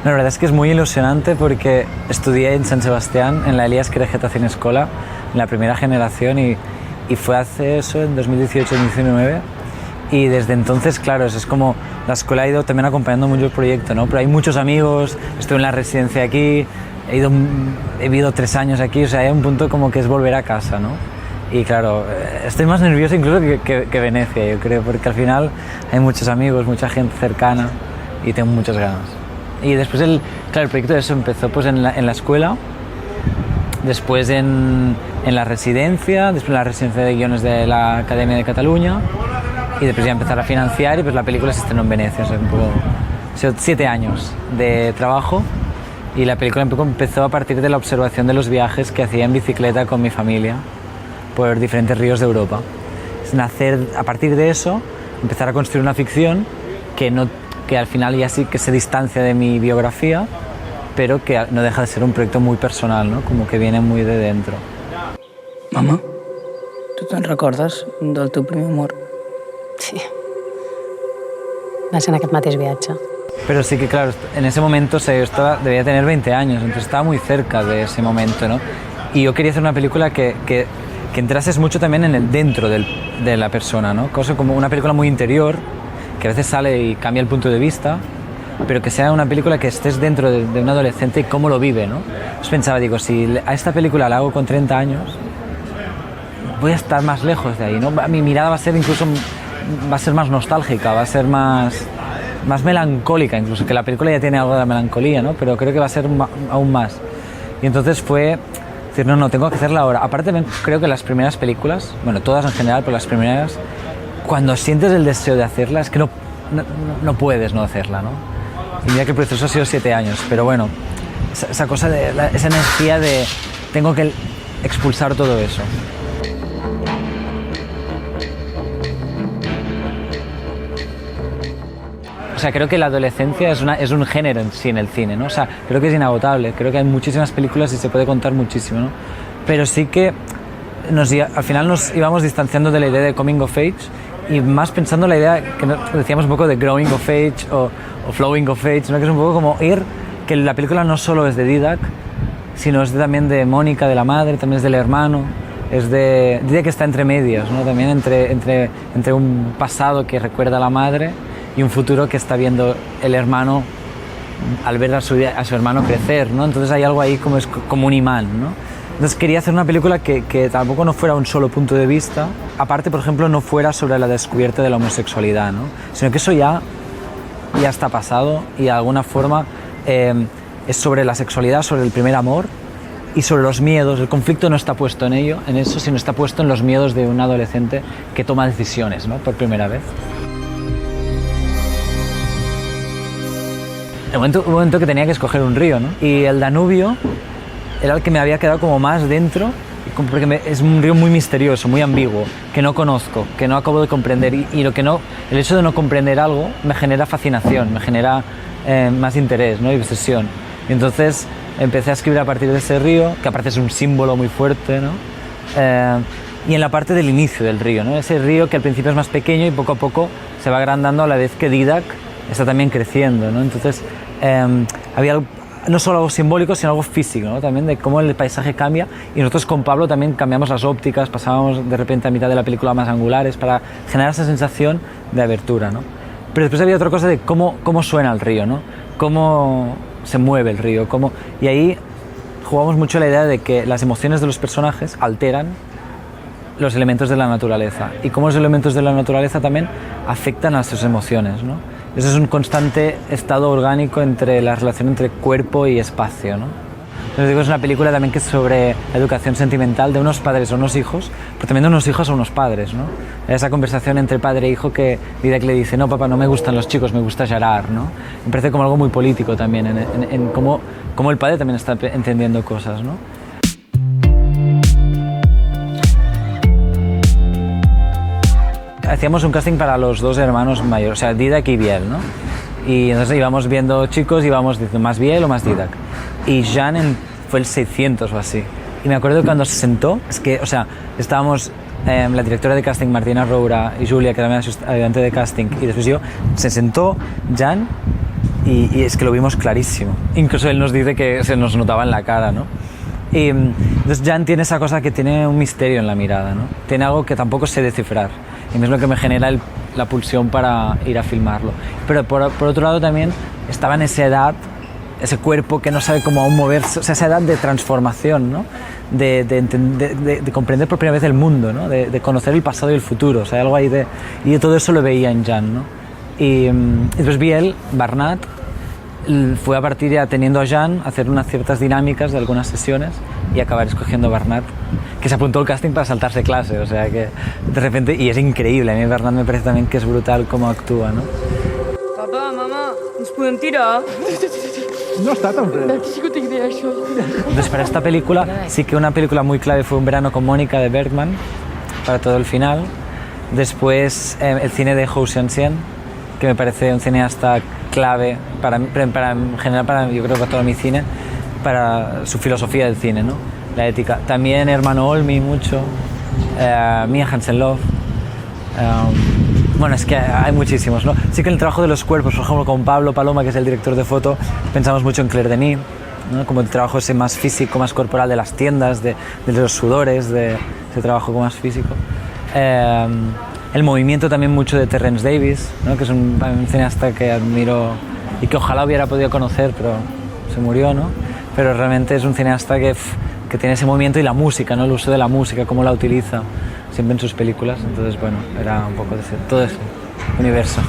La verdad es que es muy ilusionante porque estudié en San Sebastián, en la Elías Querejeta Cinescola, en la primera generación y fue hace eso, en 2018-2019. Y desde entonces, claro, es como la escuela ha ido también acompañando mucho el proyecto, ¿no? Pero hay muchos amigos, estoy en la residencia aquí, he vivido 3 años aquí, o sea, hay un punto como que es volver a casa, ¿no? Y claro, estoy más nervioso incluso que Venecia, yo creo, porque al final hay muchos amigos, mucha gente cercana y tengo muchas ganas. Y después, el proyecto de eso empezó pues en la escuela, después en la residencia, después en la residencia de guiones de la Academia de Cataluña y después ya empezar a financiar y pues la película se estrenó en Venecia, o sea, un poco, 7 años de trabajo y la película empezó a partir de la observación de los viajes que hacía en bicicleta con mi familia por diferentes ríos de Europa. Es nacer, a partir de eso, empezar a construir una ficción que al final ya sí que se distancia de mi biografía, pero que no deja de ser un proyecto muy personal, ¿no? Como que viene muy de dentro. Mama, tu te'n recordes del teu primer amor? Sí. Va ser en aquest mateix viatge. Pero sí que, claro, en ese momento, o sea, yo debía tener 20 años, entonces estaba muy cerca de ese momento, ¿no? Y yo quería hacer una película que entrases mucho también en el dentro de la persona, ¿no? Cosa como una película muy interior, que a veces sale y cambia el punto de vista, pero que sea una película que estés dentro de un adolescente y cómo lo vive, ¿no? Entonces pensaba, digo, si a esta película la hago con 30 años, voy a estar más lejos de ahí, ¿no? Mi mirada va a ser más nostálgica, va a ser más melancólica, incluso, que la película ya tiene algo de melancolía, ¿no? Pero creo que va a ser aún más. Y entonces fue decir, no, tengo que hacerla ahora. Aparte, creo que las primeras películas, bueno, todas en general, pero las primeras, cuando sientes el deseo de hacerla, es que no puedes no hacerla, ¿no? Y mira que el proceso ha sido 7 años, pero bueno, esa cosa esa energía de tengo que expulsar todo eso. O sea, creo que la adolescencia es un género en sí en el cine, ¿no? O sea, creo que es inagotable, creo que hay muchísimas películas y se puede contar muchísimo, ¿no? Pero sí que al final nos íbamos distanciando de la idea de coming of age y más pensando en la idea que decíamos un poco de growing of age o flowing of age, ¿no? Que es un poco como que la película no solo es de Didac, sino es también de Mónica, de la madre, también es del hermano, es de Didac, que está entre medias, ¿no? También entre un pasado que recuerda a la madre y un futuro que está viendo el hermano al ver a su hermano crecer, ¿no? Entonces hay algo ahí como un imán, ¿no? Entonces quería hacer una película que tampoco no fuera un solo punto de vista, aparte, por ejemplo, no fuera sobre la descubierta de la homosexualidad, ¿no? Sino que eso ya está pasado y de alguna forma es sobre la sexualidad, sobre el primer amor y sobre los miedos. El conflicto no está puesto en eso, sino está puesto en los miedos de un adolescente que toma decisiones, ¿no? Por primera vez. Hubo un momento que tenía que escoger un río, ¿no? Y el Danubio era el que me había quedado como más dentro, porque es un río muy misterioso, muy ambiguo, que no conozco, que no acabo de comprender. Y el hecho de no comprender algo me genera fascinación, me genera más interés, ¿no? Y obsesión. Y entonces empecé a escribir a partir de ese río, que aparte es un símbolo muy fuerte, ¿no? Y en la parte del inicio del río, ¿no? Ese río que al principio es más pequeño y poco a poco se va agrandando a la vez que Didac está también creciendo, ¿no? Entonces había no solo algo simbólico, sino algo físico, ¿no? También de cómo el paisaje cambia, y nosotros con Pablo también cambiamos las ópticas, pasábamos de repente a mitad de la película más angulares para generar esa sensación de abertura, ¿no? Pero después había otra cosa de cómo suena el río, ¿no? Cómo se mueve el río, y ahí jugamos mucho la idea de que las emociones de los personajes alteran los elementos de la naturaleza y cómo los elementos de la naturaleza también afectan a sus emociones, ¿no? Eso es un constante estado orgánico entre la relación entre cuerpo y espacio, ¿no? Entonces digo, es una película también que es sobre la educación sentimental de unos padres a unos hijos, pero también de unos hijos a unos padres, ¿no? Esa conversación entre padre e hijo que Didac le dice, no, papá, no me gustan los chicos, me gusta Gerard, ¿no? Me parece como algo muy político también, en cómo el padre también está entendiendo cosas, ¿no? Hacíamos un casting para los 2 hermanos mayores, o sea, Didac y Biel, ¿no? Y entonces íbamos viendo chicos y íbamos diciendo más Biel o más Didac. Y Jean fue el 600 o así. Y me acuerdo cuando se sentó, es que, o sea, estábamos la directora de casting, Martina Roura, y Julia, que también era ayudante de casting, y después yo, se sentó Jean y es que lo vimos clarísimo. Incluso él nos dice que se nos notaba en la cara, ¿no? Y entonces Jan tiene esa cosa que tiene un misterio en la mirada, ¿no? Tiene algo que tampoco sé descifrar y es lo que me genera la pulsión para ir a filmarlo. Pero por otro lado también estaba en esa edad, ese cuerpo que no sabe cómo aún moverse, o sea, esa edad de transformación, ¿no? De comprender por primera vez el mundo, ¿no? De conocer el pasado y el futuro, o sea, algo ahí de... Y yo todo eso lo veía en Jan, ¿no? Y después vi él, Bernat, fue a partir ya teniendo a Jan, hacer unas ciertas dinámicas de algunas sesiones y acabar escogiendo a Bernat, que se apuntó al casting para saltarse clase, o sea que de repente, y es increíble, a mí Bernat me parece también que es brutal cómo actúa, ¿no? Papa, mamá, ens podem tirar? No està tan fred. Aquí sí que tinc idea, això. Entonces para esta película, sí que una película muy clave fue Un verano con Mónica de Bergman, para todo el final. Después el cine de Hou Hsiao-hsien, que me parece un cineasta clave para en general, para, yo creo que todo mi cine, para su filosofía del cine, ¿no? La ética. También Hermano Olmi mucho, Mia Hansen-Løve. Bueno, es que hay muchísimos, ¿no? Sí que en el trabajo de los cuerpos, por ejemplo, con Pablo Paloma, que es el director de foto, pensamos mucho en Claire Denis, ¿no? Como el trabajo ese más físico, más corporal de las tiendas, de los sudores, de ese trabajo más físico. El movimiento también mucho de Terence Davis, ¿no? Que es un cineasta que admiro y que ojalá hubiera podido conocer, pero se murió, ¿no? Pero realmente es un cineasta que tiene ese movimiento y la música, ¿no? El uso de la música, cómo la utiliza siempre en sus películas. Entonces, bueno, era un poco de todo ese universo.